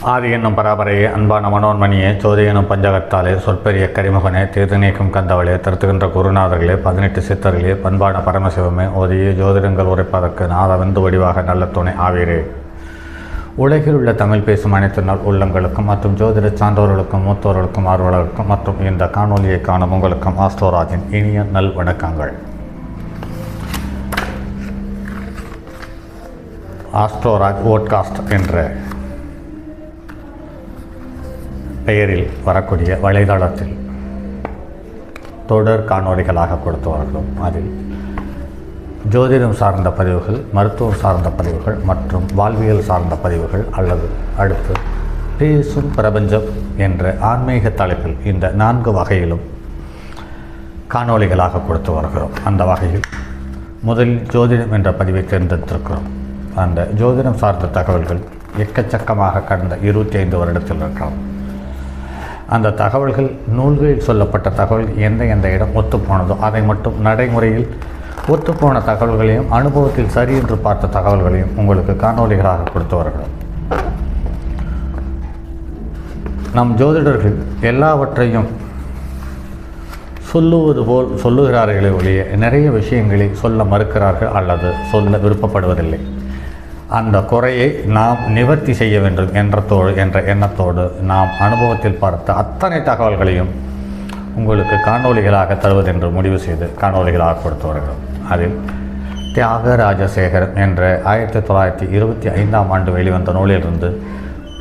ஆதி என்னும் பராபரையே, அன்பான மனோன்மணியே, சோதி எனும் பஞ்சகத்தாலே, சொற்பெரிய கரிமுகனே, தீர்த்து நீக்கும் கந்தவளே, திருத்துகின்ற குருநாதர்களே, 18 சித்தர்களே, பண்பான பரமசிவமே, ஓதிய ஜோதிடங்கள் உரைப்பதற்கு நாதவந்து வடிவாக நல்ல துணை ஆவீரே. உலகில் உள்ள தமிழ் பேசும் அனைத்து நாள் உள்ளங்களுக்கும் மற்றும் ஜோதிட சான்றோர்களுக்கும் மூத்தோர்களுக்கும் ஆர்வலர்களுக்கும் மற்றும் இந்த காணொலியை காணும் உங்களுக்கும் ஆஸ்ட்ரோராஜின் இனிய நல் வணக்கங்கள். ஆஸ்ட்ரோராஜ் போட்காஸ்ட் என்ற பெயரில் வரக்கூடிய வலைதளத்தில் தொடர் காணொலிகளாக கொடுத்து வருகிறோம். அதில் ஜோதிடம் சார்ந்த பதிவுகள், மருத்துவம் சார்ந்த பதிவுகள் மற்றும் வாழ்வியல் சார்ந்த பதிவுகள் அல்லது அடுத்து பேசும் பிரபஞ்சம் என்ற ஆன்மீக தலைப்பில் இந்த 4 வகையிலும் காணொலிகளாக கொடுத்து வருகிறோம். அந்த வகையில் முதலில் ஜோதிடம் என்ற பதிவை தேர்ந்தெடுத்திருக்கிறோம். அந்த ஜோதிடம் சார்ந்த தகவல்கள் எக்கச்சக்கமாக கடந்த 25 வருடத்தில் இருக்கலாம். அந்த தகவல்கள் நூல்களில் சொல்லப்பட்ட தகவல் எந்த இடம் ஒத்துப்போனதோ அதை மட்டும் நடைமுறையில் ஒத்துப்போன தகவல்களையும் அனுபவத்தில் சரி என்று பார்த்த தகவல்களையும் உங்களுக்கு காணொலிகளாக கொடுத்து வருகிறோம். நம் ஜோதிடர்கள் எல்லாவற்றையும் சொல்லுவது போல் சொல்லுகிறார்களே ஒழிய நிறைய விஷயங்களை சொல்ல மறுக்கிறார்கள் அல்லது சொல்ல விருப்பப்படுவதில்லை. அந்த குறையை நாம் நிவர்த்தி செய்ய வேண்டும் என்ற எண்ணத்தோடு நாம் அனுபவத்தில் பார்த்த அத்தனை தகவல்களையும் உங்களுக்கு காணொலிகளாக தருவதென்று முடிவு செய்து காணொலிகளாக கொடுத்து வருகிறோம். அதில் தியாகராஜசேகரன் என்ற 1925ஆம் ஆண்டு வெளிவந்த நூலிலிருந்து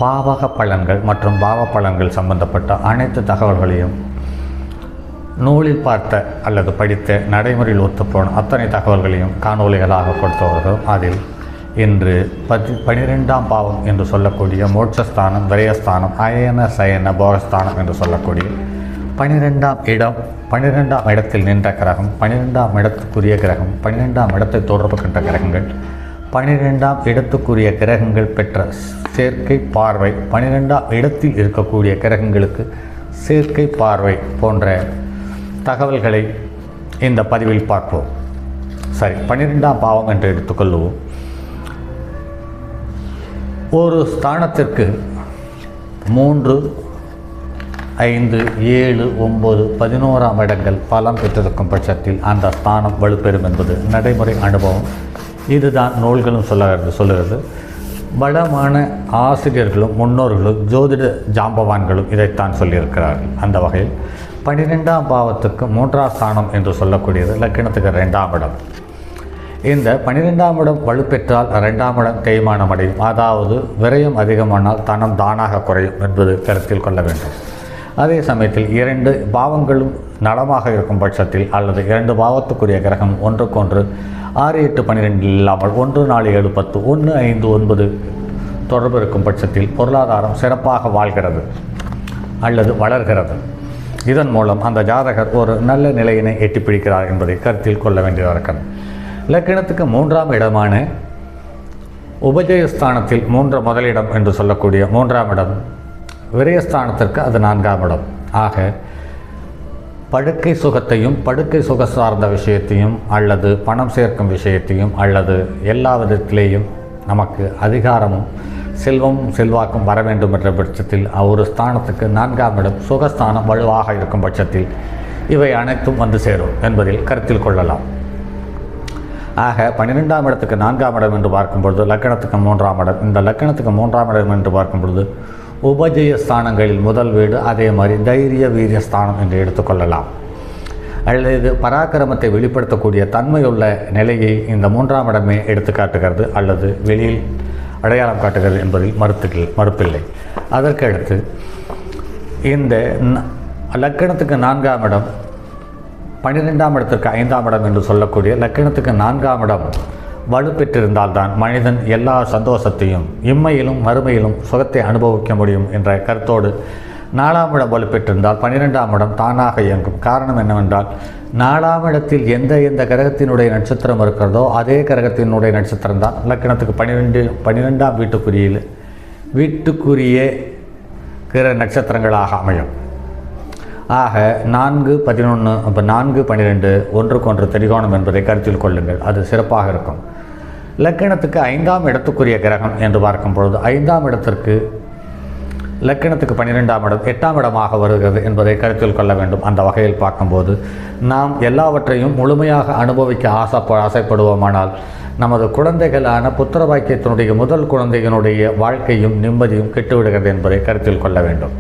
பாவக பலன்கள் மற்றும் பாவ பலன்கள் சம்பந்தப்பட்ட அனைத்து தகவல்களையும் நூலில் பார்த்த அல்லது படித்த நடைமுறையில் ஒத்துப்போன அத்தனை தகவல்களையும் காணொலிகளாக கொடுத்து வருகிறோம். அதில் இன்று 12ஆம் பாவம் என்று சொல்லக்கூடிய மோட்சஸ்தானம், விரயஸ்தானம், அயன சயன போகஸ்தானம் என்று சொல்லக்கூடிய 12ஆம் இடத்தில் நின்ற கிரகம், 12ஆம் இடத்துக்குரிய கிரகம், 12ஆம் இடத்தை தொடர்பு கொண்ட கிரகங்கள், 12ஆம் இடத்துக்குரிய கிரகங்கள் பெற்ற சேர்க்கை பார்வை, 12ஆம் இடத்தில் இருக்கக்கூடிய கிரகங்களுக்கு சேர்க்கை பார்வை போன்ற தகவல்களை இந்த பதிவில் பார்ப்போம். சரி, 12ஆம் பாவம் என்று எடுத்துக்கொள்வோம். ஒரு ஸ்தானத்திற்கு 3, 5, 7, 9, 11ஆம் இடங்கள் பலம் பெற்றிருக்கும் பட்சத்தில் அந்த ஸ்தானம் வலுப்பெறும் என்பது நடைமுறை அனுபவம். இதுதான் நூல்களும் சொல்லுகிறது. பலமான ஆசிரியர்களும் முன்னோர்களும் ஜோதிட ஜாம்பவான்களும் இதைத்தான் சொல்லியிருக்கிறார்கள். அந்த வகையில் 12ஆம் பாவத்துக்கு 3ஆம் ஸ்தானம் என்று சொல்லக்கூடியது லக்கினத்துக்கு 2ஆம் இடம். இந்த 12ஆம் இடம் வலுப்பெற்றால் 2ஆம் இடம் தேய்மானம் அடையும். அதாவது விரயம் அதிகமானால் தனம் தானாக குறையும் என்பது கருத்தில் கொள்ள வேண்டும். அதே சமயத்தில் 2 பாவங்களும் நலமாக இருக்கும் பட்சத்தில் அல்லது 2 பாவத்துக்குரிய கிரகம் ஒன்றுக்கொன்று 6, 8, 12 இல்லாமல் 1, 4, 7, 10, 1, 5, 9 தொடர்பு இருக்கும் பட்சத்தில் பொருளாதாரம் சிறப்பாக வாழ்கிறது அல்லது வளர்கிறது. இதன் மூலம் அந்த ஜாதகர் ஒரு நல்ல நிலையினை எட்டி பிடிக்கிறார் என்பதை கருத்தில் கொள்ள வேண்டியிருக்கிறது. லக்கினத்துக்கு 3ஆம் இடமான உபஜயஸ்தானத்தில் முதலிடம் என்று சொல்லக்கூடிய 3ஆம் இடம், விரயஸ்தானத்திற்கு அது 4ஆம் இடம். ஆக படுக்கை சுகத்தையும் படுக்கை சுக சார்ந்த விஷயத்தையும் அல்லது பணம் சேர்க்கும் விஷயத்தையும் அல்லது எல்லா விதத்திலேயும் நமக்கு அதிகாரமும் செல்வமும் செல்வாக்கும் வர வேண்டும் என்ற பட்சத்தில் ஒரு ஸ்தானத்துக்கு 4ஆம் இடம் சுகஸ்தானம் வலுவாக இருக்கும் பட்சத்தில் இவை அனைத்தும் வந்து சேரும் என்பதில் கருத்தில் கொள்ளலாம். ஆக 12ஆம் இடத்துக்கு 4ஆம் இடம் என்று பார்க்கும்பொழுது லக்கணத்துக்கு 3ஆம் இடம், இந்த லக்கணத்துக்கு 3ஆம் இடம் என்று பார்க்கும்பொழுது உபஜய ஸ்தானங்களில் முதல் வீடு, அதே மாதிரி தைரிய வீரிய ஸ்தானம் என்று எடுத்துக்கொள்ளலாம். அல்லது பராக்கிரமத்தை வெளிப்படுத்தக்கூடிய தன்மையுள்ள நிலையை இந்த 3ஆம் இடமே எடுத்து காட்டுகிறது அல்லது வெளியில் அடையாளம் காட்டுகிறது என்பதில் மறுப்பில்லை. அதற்கடுத்து இந்த லக்கணத்துக்கு 4ஆம் இடம் 12ஆம் இடத்திற்கு 5ஆம் இடம் என்று சொல்லக்கூடிய லக்கினத்துக்கு 4ஆம் இடம் வலுப்பெற்றிருந்தால்தான் மனிதன் எல்லா சந்தோஷத்தையும் இம்மையிலும் மறுமையிலும் சுகத்தை அனுபவிக்க முடியும் என்ற கருத்தோடு 4ஆம் இடம் வலுப்பெற்றிருந்தால் 12ஆம் இடம் தானாக இயங்கும். காரணம் என்னவென்றால் 4ஆம் இடத்தில் எந்த கிரகத்தினுடைய நட்சத்திரம் இருக்கிறதோ அதே கிரகத்தினுடைய நட்சத்திரம் தான் லக்கினத்துக்கு 12ஆம் வீட்டுக்குரிய கிர நட்சத்திரங்களாக அமையும். ஆக 4, 11 அப்போ 4, 12 ஒன்றுக்கொன்று திரிகோணம் என்பதை கருத்தில் கொள்ளுங்கள். அது சிறப்பாக இருக்கும். லக்கினத்துக்கு 5ஆம் இடத்துக்குரிய கிரகம் என்று பார்க்கும் பொழுது 5ஆம் இடத்திற்கு லக்கினத்துக்கு 12ஆம் இடம் 8ஆம் இடமாக வருகிறது என்பதை கருத்தில் கொள்ள வேண்டும். அந்த வகையில் பார்க்கும்போது நாம் எல்லாவற்றையும் முழுமையாக அனுபவிக்க ஆசைப்படுவோமானால் நமது குழந்தைகளான புத்திர பாக்கியத்தினுடைய முதல் குழந்தையினுடைய வாழ்க்கையும் நிம்மதியும் கெட்டுவிடுகிறது என்பதை கருத்தில் கொள்ள வேண்டும்.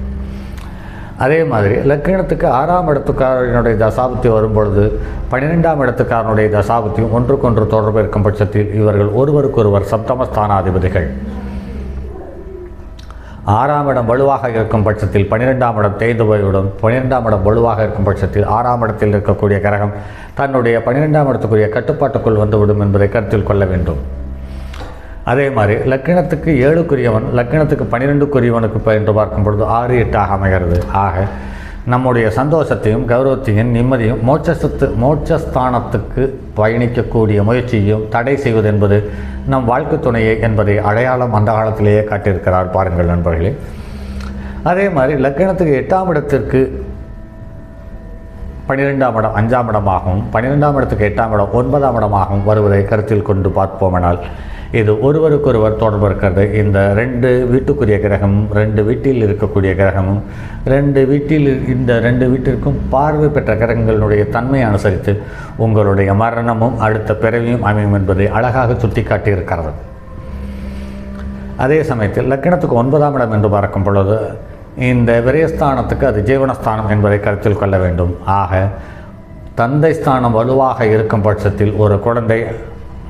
அதே மாதிரி லக்கினத்துக்கு 6ஆம் இடத்துக்காரனுடைய தசாபுத்தி வரும்பொழுது 12ஆம் இடத்துக்காரனுடைய தசாபுத்தியும் ஒன்றுக்கொன்று தொடர்பு இருக்கும் பட்சத்தில் இவர்கள் ஒருவருக்கொருவர் சப்தமஸ்தானாதிபதிகள். 6ஆம் இடம் வலுவாக இருக்கும் பட்சத்தில் 12ஆம் இடம் தேய்ந்து போய்விடும். 12ஆம் இடம் வலுவாக இருக்கும் பட்சத்தில் 6ஆம் இடத்தில் இருக்கக்கூடிய கிரகம் தன்னுடைய 12ஆம் இடத்துக்குரிய கட்டுப்பாட்டுக்குள் வந்துவிடும் என்பதை கருத்தில் கொள்ள வேண்டும். அதே மாதிரி லக்கினத்துக்கு 7க்குரியவன் லக்கினத்துக்கு 12க்குரியவனுக்கு என்று பார்க்கும் பொழுது 6, 8ஆக அமைகிறது. ஆக நம்முடைய சந்தோஷத்தையும் கௌரவத்தையும் நிம்மதியும் மோட்சஸ்தானத்துக்கு பயணிக்கக்கூடிய முயற்சியையும் தடை செய்வது என்பது நம் வாழ்க்கை துணையை என்பதை அடையாளம் அந்த காலத்திலேயே காட்டியிருக்கிறார் பாருங்கள் நண்பர்களே. அதே மாதிரி லக்கினத்துக்கு 8ஆம் இடத்திற்கு 12ஆம் இடம் 5ஆம் இடமாகவும் 12ஆம் இடத்துக்கு 8ஆம் இடம் 9ஆம் இடமாகவும் வருவதை கருத்தில் கொண்டு பார்ப்போமானால் இது ஒருவருக்கொருவர் தொடர்பு இருக்கிறது. இந்த 2 வீட்டுக்குரிய கிரகமும் 2 வீட்டில் இருக்கக்கூடிய கிரகமும் 2 வீட்டில் இந்த 2 வீட்டிற்கும் பார்வை பெற்ற கிரகங்களுடைய தன்மையை அனுசரித்து உங்களுடைய மரணமும் அடுத்த பிறவியும் அமையும் என்பதை அழகாக சுட்டி காட்டியிருக்கிறது. அதே சமயத்தில் லக்கினத்துக்கு 9ஆம் இடம் என்று பார்க்கும் பொழுது இந்த விரயஸ்தானத்துக்கு அது ஜீவனஸ்தானம் என்பதை கருத்தில் கொள்ள வேண்டும். ஆக தந்தை ஸ்தானம் வலுவாக இருக்கும் பட்சத்தில் ஒரு குழந்தை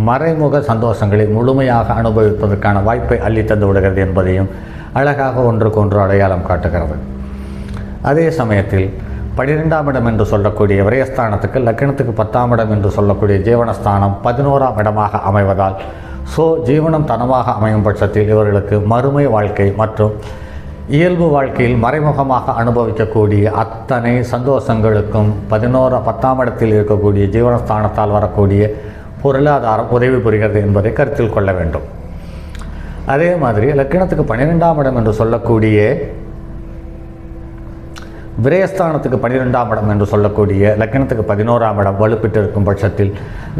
மறைமுக சந்தோஷங்களை முழுமையாக அனுபவிப்பதற்கான வாய்ப்பை அள்ளித்தந்து விடுகிறது என்பதையும் அழகாக ஒன்றுக்கொன்று அடையாளம் காட்டுகிறது. அதே சமயத்தில் 12ஆம் இடம் என்று சொல்லக்கூடிய விரயஸ்தானத்துக்கு லக்கினத்துக்கு 10ஆம் இடம் என்று சொல்லக்கூடிய ஜீவனஸ்தானம் 11ஆம் இடமாக அமைவதால் ஜீவனம் தனமாக அமையும் பட்சத்தில் இவர்களுக்கு மறுமை வாழ்க்கை மற்றும் இயல்பு வாழ்க்கையில் மறைமுகமாக அனுபவிக்கக்கூடிய அத்தனை சந்தோஷங்களுக்கும் 10ஆம் இடத்தில் இருக்கக்கூடிய ஜீவனஸ்தானத்தால் வரக்கூடிய பொருளாதாரம் உதவி புரிகிறது என்பதை கருத்தில் கொள்ள வேண்டும். அதே மாதிரி லக்கினத்துக்கு 12ஆம் இடம் என்று சொல்லக்கூடிய விரயஸ்தானத்துக்கு 12ஆம் இடம் என்று சொல்லக்கூடிய லக்கினத்துக்கு 11ஆம் இடம் வலுப்பெற்று இருக்கும் பட்சத்தில்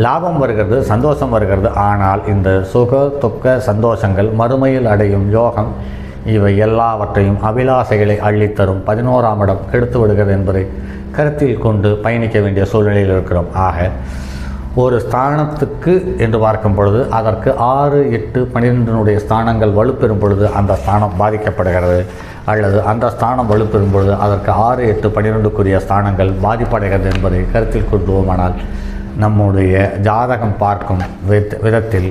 லாபம் வருகிறது, சந்தோஷம் வருகிறது. ஆனால் இந்த சுக துக்க சந்தோஷங்கள் மறுமையில் அடையும் யோகம் இவை எல்லாவற்றையும் அபிலாசைகளை அள்ளித்தரும் 11ஆம் இடம் கெடுத்து விடுகிறது என்பதை கருத்தில் கொண்டு பயணிக்க வேண்டிய சூழ்நிலையில் இருக்கிறோம். ஆக ஒரு ஸ்தானத்துக்கு என்று பார்க்கும் பொழுது அதற்கு 6, 8, 12 ஸ்தானங்கள் வலுப்பெறும் பொழுது அந்த ஸ்தானம் பாதிக்கப்படுகிறது. அல்லது அந்த ஸ்தானம் வலுப்பெறும் பொழுது அதற்கு 6, 8, 12க்குரிய ஸ்தானங்கள் பாதிப்படைகிறது என்பதை கருத்தில் கொள்வோமானால் நம்முடைய ஜாதகம் பார்க்கும் விதத்தில்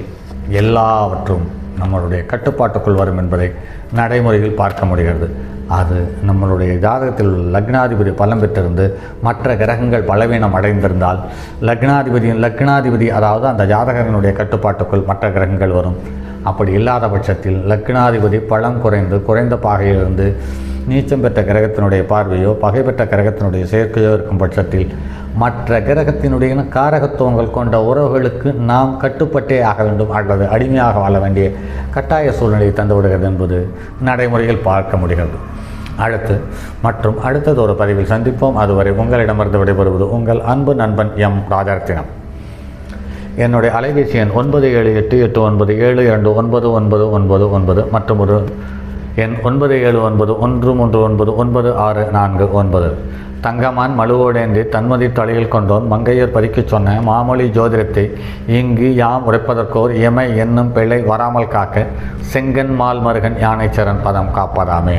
எல்லாவற்றும் நம்மளுடைய கட்டுப்பாட்டுக்குள் வரும் என்பதை நடைமுறையில் பார்க்க முடிகிறது. அது நம்மளுடைய ஜாதகத்தில் உள்ள லக்னாதிபதி பலம் பெற்றிருந்து மற்ற கிரகங்கள் பலவீனம் அடைந்திருந்தால் லக்னாதிபதி அதாவது அந்த ஜாதகத்தினுடைய கட்டுப்பாட்டுக்குள் மற்ற கிரகங்கள் வரும். அப்படி இல்லாத பட்சத்தில் லக்னாதிபதி பலம் குறைந்த பாகையிலிருந்து நீச்சம் பெற்ற கிரகத்தினுடைய பார்வையோ பகை பெற்ற கிரகத்தினுடைய சேர்க்கையோ இருக்கும் பட்சத்தில் மற்ற கிரகத்தினுடைய காரகத்துவங்கள் கொண்ட உறவுகளுக்கு நாம் கட்டுப்பட்டே ஆக வேண்டும் அல்லது அடிமையாக வாழ வேண்டிய கட்டாய சூழ்நிலையை தந்துவிடுகிறது என்பது நடைமுறையில் பார்க்க முடிகிறது. அடுத்தது ஒரு பதிவில் சந்திப்போம். அதுவரை உங்களிடமிருந்து விடைபெறுவது உங்கள் அன்பு நண்பன் எம் ராஜரத்தினம். என்னுடைய அலைபேசி எண் 978897299999 மற்றும் ஒரு எண் 9791399649. தங்கமான் மழுவோடேந்தி தன்மதி தலையில் கொண்டோன் மங்கையர் பறிக்கச் சொன்ன மாமொழி ஜோதிடத்தை இங்கு யாம் உரைப்பதற்கோர் இமை என்னும் பிழை வராமல் காக்க செங்கன் மால் மருகன் யானைச்சரன் பதம் காப்பதாமே.